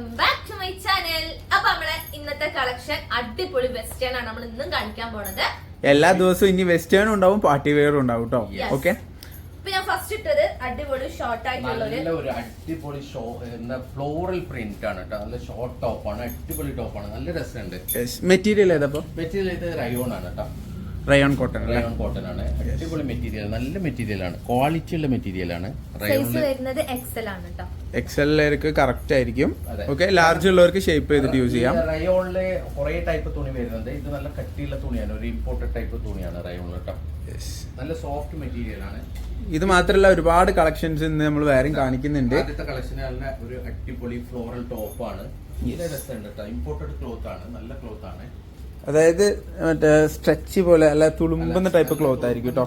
Welcome back to my channel. അപ്പൊ നമ്മളെ ഇന്നത്തെ കളക്ഷൻ അടിപൊളി വെസ്റ്റേൺ ആണ് നമ്മൾ ഇന്നും കാണിക്കാൻ പോണത്. എല്ലാ ദിവസവും ഇനി വെസ്റ്റേൺ ഉണ്ടാവും, പാർട്ടി വെയറും ഉണ്ടാവും കേട്ടോ. ഓക്കെ, ഇപ്പൊ ഞാൻ ഫസ്റ്റ് ഇട്ടത് അടിപൊളി ഷോർട്ട് ആയിട്ടുള്ള ഒരു അടിപൊളി ഫ്ലോറൽ പ്രിന്റ് ആണ് കേട്ടോ. നല്ല ഷോർട്ട് ടോപ്പാണ്, അടിപൊളി ടോപ്പാണ്, നല്ല രസമുണ്ട്. മെറ്റീരിയൽ ഏതാ? മെറ്റീരിയൽ ഇത് റയോൺ ആണ് കേട്ടോ. Rayon cotton. റയോൺ കോട്ടൺ ആണ്, അടിപൊളി മെറ്റീരിയൽ, നല്ല മെറ്റീരിയൽ ആണ്, ക്വാളിറ്റി ഉള്ള മെറ്റീരിയൽ ആണ്. സൈസ് വരുന്നത് എക്സൽ ആണ് കേട്ടോ. എക്സലിലേക്ക് കറക്റ്റ് ആയിരിക്കും. ഓക്കെ, ലാർജ് ഉള്ളവർക്ക് ഷേപ്പ് ചെയ്തിട്ട് യൂസ് ചെയ്യാം. റയോണില് കുറെ ടൈപ്പ് തുണി വരുന്നുണ്ട്. ഇത് നല്ല കട്ടിയുള്ള തുണിയാണ്, ഒരു ഇമ്പോർട്ടഡ് ടൈപ്പ് തുണിയാണ് റയോണിൽ കേട്ടോ. നല്ല സോഫ്റ്റ് മെറ്റീരിയൽ ആണ്. ഇത് മാത്രമല്ല ഒരുപാട് കളക്ഷൻസ് ഇന്ന് നമ്മൾ വേറെയും കാണിക്കുന്നുണ്ട്. ആദ്യത്തെ കളക്ഷൻ നല്ല ഒരു അടിപൊളി ഫ്ലോറൽ ടോപ്പാണ്. നല്ല രസമുണ്ട് കേട്ടോ. ഇമ്പോർട്ടഡ് ക്ലോത്ത് ആണ്, നല്ല ക്ലോത്ത് ആണ്. അതായത് മറ്റേ സ്ട്രെച്ച് പോലെ അല്ല, തുളുമ്പുന്ന ടൈപ്പ് ക്ലോത്ത് ആയിരിക്കും കേട്ടോ.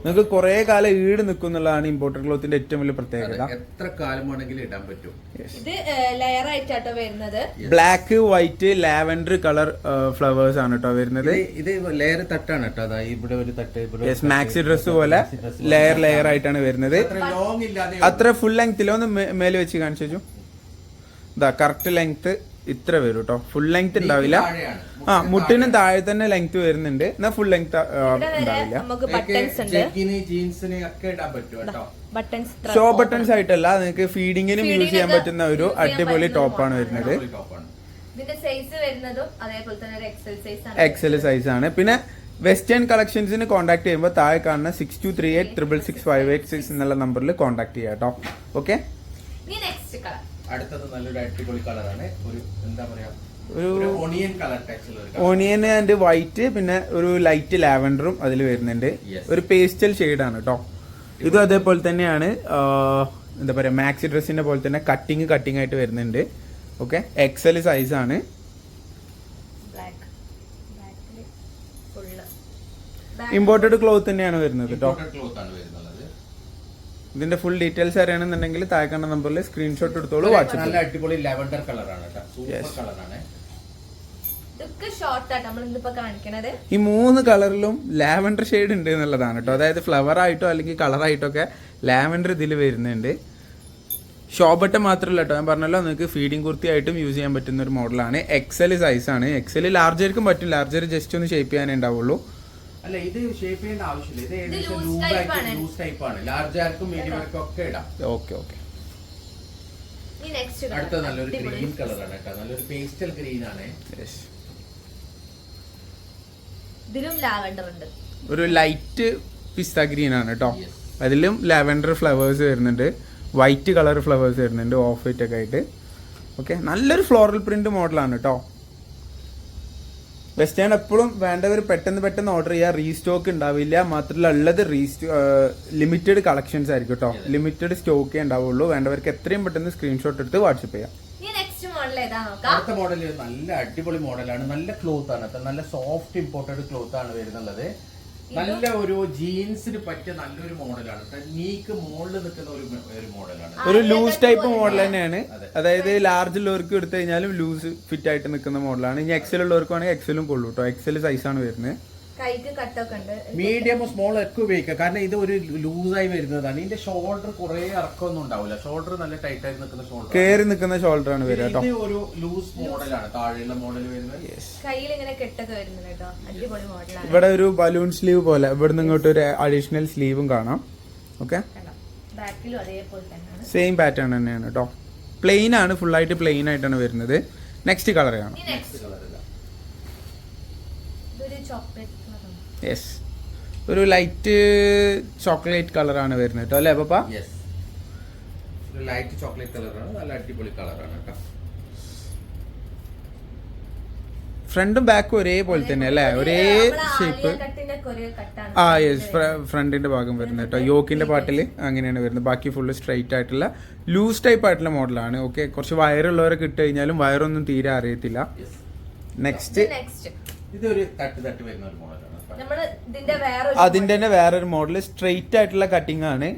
നിങ്ങൾക്ക് കുറെ കാലം ഈട് നിൽക്കുന്നുള്ളതാണ് ഇമ്പോർട്ടഡ് ക്ലോത്തിന്റെ ഏറ്റവും വലിയ പ്രത്യേകത. എത്ര കാലം വേണമെങ്കിലും ഇടാൻ പറ്റും. ഇത് ലെയർ ആയിട്ടാട്ടോ വരുന്നത്. Black, white, lavender colour flowers ആണ് കേട്ടോ വരുന്നത്. ഇത് ലെയർ തട്ടാണ് കേട്ടോ. അതായത് ഇവിടെ ഒരു തട്ട്, മാക്സി ഡ്രസ് പോലെ ലെയർ ആയിട്ടാണ് വരുന്നത്. ലോങ് ഇല്ലാതെ അത്ര ഫുൾ ലെങ്ത്തിലോ ഒന്ന് മേലെ വെച്ച് കാണിച്ചു. ഇതാ കറക്റ്റ് ലെങ്ത് ഇത്ര വരും കേട്ടോ. ഫുൾ ലെങ്ത് ഉണ്ടാവില്ല. മുട്ടിനും താഴെ തന്നെ ലെങ്ത് വരുന്നുണ്ട്, എന്നാ ഫുൾ ലെങ്ത് ഉണ്ടാവില്ല. ജീൻസിന് ഒക്കെ ഇടാൻ പറ്റും കേട്ടോ. ഷോ ബട്ടൺസ് ആയിട്ടല്ല, നിങ്ങൾക്ക് ഫീഡിങ്ങിനും യൂസ് ചെയ്യാൻ പറ്റുന്ന ഒരു അടിപൊളി ടോപ്പാണ് വരുന്നത്. ഇതിന്റെ സൈസ് വരുന്നതും അതേപോലെ തന്നെ ഒരു എക്സൽ സൈസ് ആണ്. എക്സൽ സൈസ് ആണ്. പിന്നെ വെസ്റ്റേൺ കളക്ഷൻസിന് കോൺടാക്ട് ചെയ്യുമ്പോൾ താഴെ കാണുന്ന 6238666586 എന്നുള്ള നമ്പറിൽ കോൺടാക്ട് ചെയ്യാം കേട്ടോ. Okay, next colour. അടുത്തത് നല്ലൊരു അടിപൊളി കളറാണ്. ഒരു എന്താ പറയാ, ഒരു onion colour touch. Onion and white, പിന്നെ ഒരു ലൈറ്റ് ലാവൻഡറും അതിൽ വരുന്നുണ്ട്. ഒരു പേസ്റ്റൽ ഷെയ്ഡാണ് കേട്ടോ. ഇതും അതേപോലെ തന്നെയാണ്, എന്താ പറയാ, മാക്സി ഡ്രസ്സിന്റെ പോലെ തന്നെ കട്ടിങ് ആയിട്ട് വരുന്നുണ്ട്. ഓക്കെ, എക്സൽ സൈസ് ആണ്. ഇമ്പോർട്ടഡ് ക്ലോത്ത് തന്നെയാണ് വരുന്നത് കേട്ടോ. ഇതിന്റെ ഫുൾ ഡീറ്റെയിൽസ് അറിയണമെന്നുണ്ടെങ്കിൽ താഴെ കാണുന്ന നമ്പറിൽ സ്ക്രീൻഷോട്ട് എടുത്തോളൂ. വാട്സ്ആപ്പ്. നല്ല അടിപൊളി ലാവൻഡർ കളറാണ് കേട്ടോ. സൂപ്പർ കളറാണ്. ഇതൊക്കെ ഷോർട്ട് ആണ് നമ്മൾ ഇന്നിപ്പോ കാണിക്കണത്. ഈ 3 കളറിലും ലാവൻഡർ ഷെയ്ഡ് ഉണ്ട് എന്നുള്ളതാണ് കേട്ടോ. അതായത് ഫ്ലവർ ആയിട്ടോ അല്ലെങ്കിൽ കളർ ആയിട്ടോ ഒക്കെ ലാവൻഡർ ഇതിൽ വരുന്നുണ്ട്. ഷോബട്ടം മാത്രമല്ല കേട്ടോ, ഞാൻ പറഞ്ഞല്ലോ നിങ്ങൾക്ക് ഫീഡിങ് കുർത്തിയായിട്ടും യൂസ് ചെയ്യാൻ പറ്റുന്ന ഒരു മോഡലാണ്. എക്സൽ സൈസ് ആണ്. എക്സൽ ലാർജർക്കും പറ്റും, ലാർജർ ജസ്റ്റ് ഒന്ന് ഷേപ്പ് ചെയ്യാനേ ഉണ്ടാവുള്ളൂ. അല്ല, ഇത് ഷേപ്പ് ചെയ്യേണ്ട ആവശ്യമില്ല. ഇത് ഏകദേശം ലൂസ് ടൈപ്പ് ആണ്. ലാർജ് ആർക്കും മീഡിയം ആർക്കും ഒക്കെ ഇടാം. ഓക്കെ. അടുത്ത നല്ലൊരു ഗ്രീൻ കളറാണ് കേട്ടോ. നല്ലൊരു പേസ്റ്റൽ ഗ്രീൻ ആണ്. ഇതിലും ലാവൻഡർ ഉണ്ട്. ഒരു ലൈറ്റ് പിസ്ത ഗ്രീൻ ആണ് കേട്ടോ. അതിലും ലാവൻഡർ ഫ്ലവേഴ്സ് വരുന്നുണ്ട്, വൈറ്റ് കളർ ഫ്ലവേഴ്സ് വരുന്നുണ്ട്, ഓഫ് വൈറ്റ് ഒക്കെ ആയിട്ട്. ഓക്കെ, നല്ലൊരു ഫ്ലോറൽ പ്രിന്റ് മോഡലാണ് കേട്ടോ. വെസ്റ്റേൺ എപ്പോഴും വേണ്ടവർ പെട്ടെന്ന് ഓർഡർ ചെയ്യുക. റീസ്റ്റോക്ക് ഉണ്ടാവില്ല. മാത്രമല്ല ഉള്ളത് ലിമിറ്റഡ് കളക്ഷൻസ് ആയിരിക്കും കേട്ടോ. ലിമിറ്റഡ് സ്റ്റോക്കേ ഉണ്ടാവുള്ളൂ. വേണ്ടവർക്ക് എത്രയും പെട്ടെന്ന് സ്ക്രീൻഷോട്ട് എടുത്ത് വാട്സപ്പ് ചെയ്യാം. അടുത്ത മോഡൽ നല്ല അടിപൊളി മോഡലാണ്. നല്ല ക്ലോത്ത് ആണ്, നല്ല സോഫ്റ്റ് ഇമ്പോർട്ടഡ് ക്ലോത്ത് ആണ് വരുന്നുള്ളത്. നല്ല ഒരു ജീൻസിന് പറ്റിയ നല്ലൊരു മോഡലാണ്. നീക്ക് മുകളിൽ നിൽക്കുന്ന ഒരു മോഡലാണ്. ഒരു ലൂസ് ടൈപ്പ് മോഡൽ തന്നെയാണ്. അതായത് ലാർജ് ഉള്ളവർക്ക് എടുത്തു കഴിഞ്ഞാലും ലൂസ് ഫിറ്റ് ആയിട്ട് നിൽക്കുന്ന മോഡലാണ്. ഇനി എക്സൽ ഉള്ളവർക്ക് വേണമെങ്കിൽ എക്സലും കൊള്ളൂ കേട്ടോ. എക്സൽ സൈസാണ് വരുന്നത്. മീഡിയം സ്മോൾ ഒക്കെ ഉപയോഗിക്കാം, കാരണം ഇത് ഒരു ലൂസായി വരുന്നതാണ്. ഇതിന്റെ ഷോൾഡർ കുറെ ഇറക്കമൊന്നും ഉണ്ടാവില്ല. ഷോൾഡർ നല്ല ടൈറ്റ് ആയി നിൽക്കുന്ന ഷോൾഡർ, കയറി നിൽക്കുന്ന ഷോൾഡർ ആണ് വരിക കേട്ടോ. ഒരു ലൂസ് മോഡലാണ് താഴെയുള്ള മോഡൽ വരുന്നത്. ഇവിടെ ഒരു ബലൂൺ സ്ലീവ് പോലെ ഇവിടുന്ന് ഇങ്ങോട്ട് ഒരു അഡീഷണൽ സ്ലീവും കാണാം. ഓക്കെ, സെയിം പാറ്റേൺ തന്നെയാണ് കേട്ടോ. പ്ലെയിൻ ആണ്, ഫുൾ ആയിട്ട് പ്ലെയിൻ ആയിട്ടാണ് വരുന്നത്. നെക്സ്റ്റ് കളർ കാണാം. യെസ്, ഒരു ലൈറ്റ് ചോക്ലേറ്റ് കളറാണ് വരുന്നത് കേട്ടോ, അല്ലേ പപ്പ? ലൈറ്റ് ചോക്ലേറ്റ് കളറാണ്, നല്ല അടിപൊളി കളറാണ് കേട്ടോ. ഫ്രണ്ടും ബാക്കും ഒരേപോലെ തന്നെ അല്ലേ, ഒരേ ഷേപ്പ്. യെസ്, ഫ്രണ്ടിന്റെ ഭാഗം വരുന്നത് കേട്ടോ. യോക്കിന്റെ പാട്ടില് അങ്ങനെയാണ് വരുന്നത്. ബാക്കി ഫുള്ള് സ്ട്രൈറ്റ് ആയിട്ടുള്ള ലൂസ് ടൈപ്പ് ആയിട്ടുള്ള മോഡലാണ്. ഓക്കെ, കുറച്ച് വയറുള്ളവരൊക്കെ ഇട്ട് കഴിഞ്ഞാലും വയറൊന്നും തീരെ അറിയത്തില്ല. നെക്സ്റ്റ് ഇതൊരു തട്ട് വരുന്ന ഒരു മോഡലാണ്. അതിന്റെ തന്നെ വേറൊരു മോഡൽ സ്ട്രെയിറ്റ് ആയിട്ടുള്ള കട്ടിംഗ് ആണ്.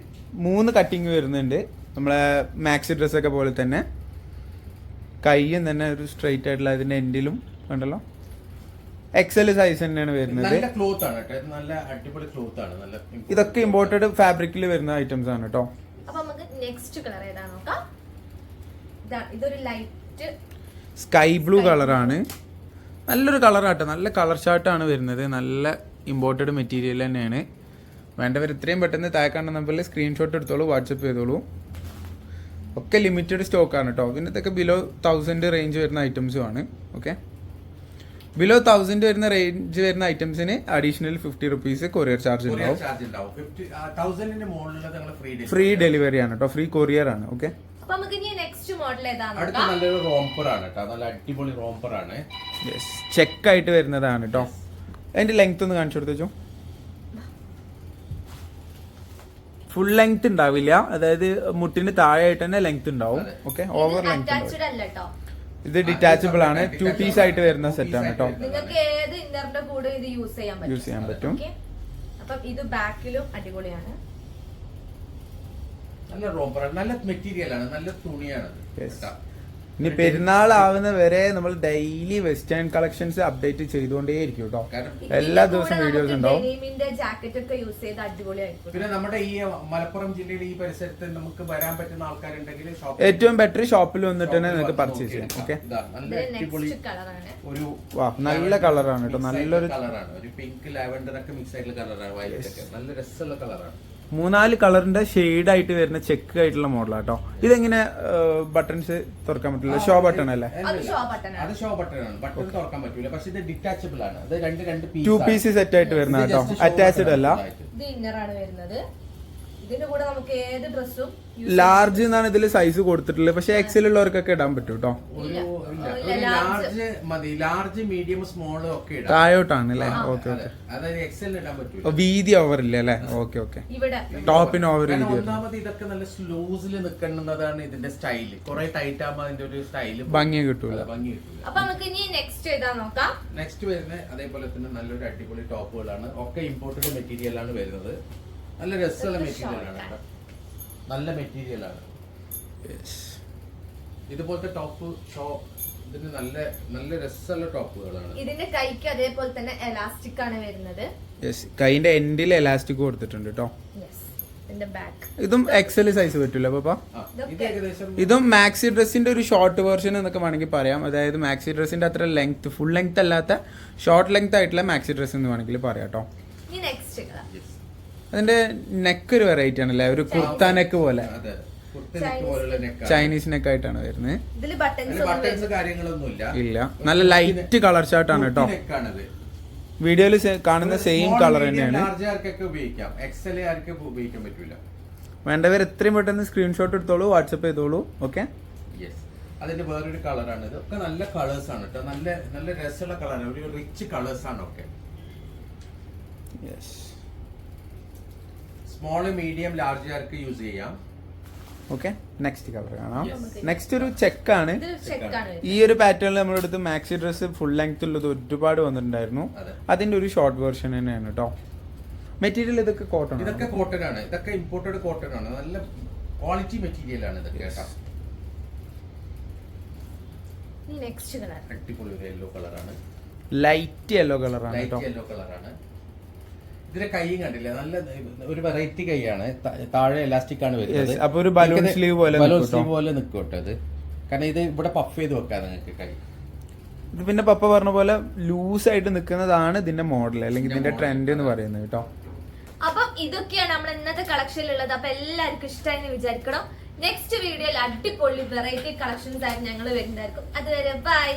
3 കട്ടിങ് വരുന്നുണ്ട്. നമ്മളെ മാക്സി ഡ്രസ് ഒക്കെ പോലെ തന്നെ കൈയും തന്നെ ഒരു സ്ട്രെയിറ്റ് ആയിട്ടുള്ള അതിന്റെ എൻഡിലും കണ്ടല്ലോ. എക്സൽ സൈസ് തന്നെയാണ് വരുന്നത്. ഇതൊക്കെ ഇമ്പോർട്ടഡ് ഫാബ്രിക്കിൽ വരുന്ന ഐറ്റംസ് ആണ് കേട്ടോ. നെക്സ്റ്റ് കളർ ഏതാ നോക്കാം. ഇതൊരു ലൈറ്റ് ലൈറ്റ് സ്കൈ ബ്ലൂ കളറാണ്. നല്ലൊരു കളറാട്ടോ, നല്ല കളർ ഷാർട്ടാണ് വരുന്നത്. നല്ല ഇമ്പോർട്ടഡ് മെറ്റീരിയൽ തന്നെയാണ്. വേണ്ടവർ ഇത്രയും പെട്ടെന്ന് താഴെ കാണുന്ന നമ്പറിൽ സ്ക്രീൻഷോട്ട് എടുത്തോളൂ, വാട്സപ്പ് ചെയ്തോളൂ. ഒക്കെ ലിമിറ്റഡ് സ്റ്റോക്കാണ് കേട്ടോ. ഇതിനകത്തൊക്കെ ബിലോ 1000 റേഞ്ച് വരുന്ന ഐറ്റംസും ആണ്. ഓക്കെ, ബിലോ 1000 വരുന്ന റേഞ്ച് വരുന്ന ഐറ്റംസിന് അഡീഷണൽ 50 റുപ്പീസ് കൊറിയർ ചാർജ് ഉണ്ടാവും. ഫ്രീ ഡെലിവറി ആണ് കേട്ടോ, ഫ്രീ കൊറിയർ ആണ്. ഓക്കെ, അപ്പൊ നമുക്ക് ഇനി നെക്സ്റ്റ് മോഡൽ ഏതാണ് അടുത്ത നല്ലൊരു റോംപർ ആണ് കേട്ടോ, നല്ല അടിപൊളി റോംപർ ആണ്. ചെക്ക് ആയിട്ട് വരുന്നതാണ് കേട്ടോ. അതിന്റെ ലെങ്ത് ഒന്ന് കാണിച്ചു കൊടുത്തു. ഫുൾ ലെങ്ത് ഉണ്ടാവില്ല, അതായത് മുട്ടിന് താഴെയായിട്ട് തന്നെ ലെങ്ത് ഉണ്ടാവും. ഓക്കെ, ഓവർ ലെങ്ത് അറ്റാച്ച്ഡ് അല്ല കേട്ടോ, ഇത് ഡിറ്റാച്ചബിൾ ആണ്. 2 പീസ് ആയിട്ട് വരുന്ന സെറ്റ് ആണ് കേട്ടോ. നിങ്ങൾക്ക് ഏത് ഇന്നറിന്റെ കൂടെ ഇത് യൂസ് ചെയ്യാൻ പറ്റും. Okay? അപ്പം ഇത് ബാക്കിലും അടിപൊളിയാണ്. നല്ല റോംപർ, നല്ല മെറ്റീരിയൽ ആണ്, നല്ല തുണിയാണ്. ഇനി പെരുന്നാൾ ആവുന്ന വരെ നമ്മൾ ഡെയിലി വെസ്റ്റേൺ കളക്ഷൻസ് അപ്ഡേറ്റ് ചെയ്തുകൊണ്ടേയിരിക്കും കേട്ടോ. എല്ലാ ദിവസവും വീഡിയോസ് ഉണ്ടാവും. ജാക്കറ്റ് ഒക്കെ യൂസ് ചെയ്ത് അടിപൊളിയായിരിക്കും. പിന്നെ നമ്മുടെ ഈ മലപ്പുറം ജില്ലയിൽ ഈ പരിസരത്ത് നമുക്ക് വരാൻ പറ്റുന്ന ആൾക്കാരുണ്ടെങ്കിൽ ഏറ്റവും ബെറ്റർ ഷോപ്പിൽ വന്നിട്ട് തന്നെ നിങ്ങൾക്ക് പർച്ചേസ് ചെയ്യാം. ഓക്കെ, ഒരു നല്ല കളറാണ് കേട്ടോ, നല്ലൊരു കളറാണ്, ഒരു പിങ്ക് ലാവൻഡർ ഒക്കെ മിക്സ് ആയിട്ടുള്ള കളറാണ്, വയലറ്റ് ഒക്കെ നല്ല രസമുള്ള കളറാണ്. 3-4 കളറിന്റെ ഷെയ്ഡ് ആയിട്ട് വരുന്ന ചെക്ക് ആയിട്ടുള്ള മോഡലാട്ടോ. ഇതെങ്ങനെ ബട്ടൺസ് തുറക്കാൻ പറ്റില്ല? ഷോ ബട്ടൺ അല്ലേ? അത് ഷോ ബട്ടൺ ആണ്, ബട്ടൺ തുറക്കാൻ പറ്റൂല. പക്ഷെ ഇത് ഡിറ്റാച്ചബിൾ ആണ്, അത് രണ്ട് 2 പീസ് സെറ്റ് ആയിട്ട് വരുന്ന കേട്ടോ, അറ്റാച്ച്ഡ് അല്ല. ഇത് ഇന്നറാണ് വരുന്നത്. ഇതിന്റെ കൂടെ നമുക്ക് ഏത് ഡ്രസ്സും ലാർജ് എന്നാണ് ഇതിൽ സൈസ് കൊടുത്തിട്ടുള്ളത്. പക്ഷെ എക്സൽ ഉള്ളവർക്കൊക്കെ ഇടാൻ പറ്റും കേട്ടോ. ലാർജ് മതി, ലാർജ് മീഡിയം സ്മോൾ ഒക്കെ ഇടാം. താഴോട്ടാണ് അല്ലേ? ഓക്കെ ഓക്കെ, അതായത് എക്സൽ ഇടാൻ പറ്റൂല. വീതി ഓവർ ഇല്ല അല്ലേ? ഓക്കെ ഓക്കെ, ടോപ്പിന് ഓവർ വീതി. ഒന്നാമത് ഇതൊക്കെ നല്ല ലൂസിൽ നിൽക്കുന്നതാണ് ഇതിന്റെ സ്റ്റൈല്. കുറെ ടൈറ്റ് ആകുമ്പോൾ അതിന്റെ ഒരു സ്റ്റൈല് ഭംഗി കിട്ടൂല. അപ്പൊ നമുക്ക് ഇനി നെക്സ്റ്റ് ഏതാ നോക്കാം. നെക്സ്റ്റ് വരുന്നത് അതേപോലെ തന്നെ നല്ലൊരു അടിപൊളി ടോപ്പുകളാണ്, ഒക്കെ ഇമ്പോർട്ടഡ് മെറ്റീരിയൽ ആണ് വരുന്നത്. നല്ല രസമുള്ള മെറ്റീരിയൽ ആണ്, നല്ല മെറ്റീരിയൽ ആണ്. ഇതുപോലത്തെ ടോപ്പ് ഇതിന് നല്ല നല്ല രസമുള്ള ടോപ്പുകളാണ്. ഇതിന്റെ കൈക്ക് അതേപോലെ തന്നെ എലാസ്റ്റിക് ആണ് വരുന്നത്. കൈന്റെ എൻഡിൽ എലാസ്റ്റിക് കൊടുത്തിട്ടുണ്ട് കേട്ടോ. ഇതും എക്സൽ സൈസ് പറ്റൂല പാപ്പ. ഇതും മാക്സി ഡ്രസ്സിന്റെ ഒരു ഷോർട്ട് വേർഷൻ എന്നൊക്കെ വേണമെങ്കിൽ പറയാം. അതായത് മാക്സി ഡ്രസ്സിന്റെ അത്ര ലെങ്ത്, ഫുൾ ലെങ്ത് അല്ലാത്ത ഷോർട്ട് ലെങ്ത് ആയിട്ടുള്ള മാക്സി ഡ്രസ് എന്ന് വേണമെങ്കിൽ പറയാം കേട്ടോ. അതിന്റെ നെക്ക് ഒരു വെറൈറ്റി ആണല്ലേ, ഒരു കുർത്ത നെക്ക് പോലെ, ചൈനീസ് നെക്ക് ആയിട്ടാണ് വരുന്നത്. ഇല്ല, നല്ല ലൈറ്റ് കളർ ഷർട്ടാണ് കേട്ടോ. വീഡിയോയിൽ കാണുന്ന സെയിം കളർ തന്നെയാണ്. വേണ്ടവർ എത്രയും പെട്ടെന്ന് സ്ക്രീൻഷോട്ട് എടുത്തോളൂ, വാട്സപ്പ് ചെയ്തോളൂ. ഓക്കെ, അതിന്റെ വേറൊരു കളറാണ്. ഇതൊക്കെ നല്ല കളേഴ്സ് ആണ് കേട്ടോ, നല്ല നല്ല രസമുള്ള കളറാണ്, ഒരു റിച്ച് കളേഴ്സ് ആണ് ഒക്കെ. സ്മോൾ മീഡിയം ലാർജ് ആർക്ക് യൂസ് ചെയ്യാം. ഓക്കെ, നെക്സ്റ്റ് കളർ കാണാം. നെക്സ്റ്റ് ഒരു ചെക്കാണ്. ഈ ഒരു പാറ്റേണിൽ നമ്മുടെ അടുത്ത് മാക്സി ഡ്രസ് ഫുൾ ലെങ്ത് ഉള്ളത് ഒരുപാട് വന്നിട്ടുണ്ടായിരുന്നു. അതിന്റെ ഒരു ഷോർട്ട് വേർഷൻ തന്നെയാണ് കേട്ടോ. മെറ്റീരിയൽ ഇതൊക്കെ കോട്ടൺ, ഇതൊക്കെ കോട്ടൺ ആണ്, ഇതൊക്കെ ഇമ്പോർട്ടഡ് കോട്ടൺ ആണ്, നല്ല ക്വാളിറ്റി മെറ്റീരിയൽ ആണ് ഇതൊക്കെ കേട്ടോ. അടിപൊളി യെല്ലോ കളറാണ്, ലൈറ്റ് യെല്ലോ കളറാണ് കേട്ടോ. യെല്ലോ കളറാണ്. ഇതിന്റെ കൈയും കണ്ടില്ല, നല്ല ഒരു വെറൈറ്റി കൈയാണ്, താഴെ എലാസ്റ്റിക് ആണ് വരുന്നത്. അപ്പൊ ഒരു ബലൂൺ സ്ലീവ് പോലെ നിൽക്കും കേട്ടോ ഇത്, കാരണം ഇത് ഇവിടെ പഫ് ചെയ്ത് വെക്കാം നിങ്ങൾക്ക് കൈ. ഇത് പിന്നെ പപ്പ പറഞ്ഞ പോലെ ലൂസ് ആയിട്ട് നിൽക്കുന്നതാണ് ഇതിന്റെ മോഡൽ, അല്ലെങ്കിൽ ഇതിന്റെ ട്രെൻഡ് എന്ന് പറയുന്നത് കേട്ടോ. അപ്പം ഇതൊക്കെയാണ് നമ്മുടെ ഇന്നത്തെ കളക്ഷനിൽ ഉള്ളത്. അപ്പൊ എല്ലാവർക്കും ഇഷ്ടമായി വിചാരിക്കണം. നെക്സ്റ്റ് വീഡിയോയിൽ അടിപൊളി വെറൈറ്റി കളക്ഷൻസ് ആയിട്ട് ഞങ്ങൾ വരുന്നതായിരിക്കും. അതുവരെ ബൈ.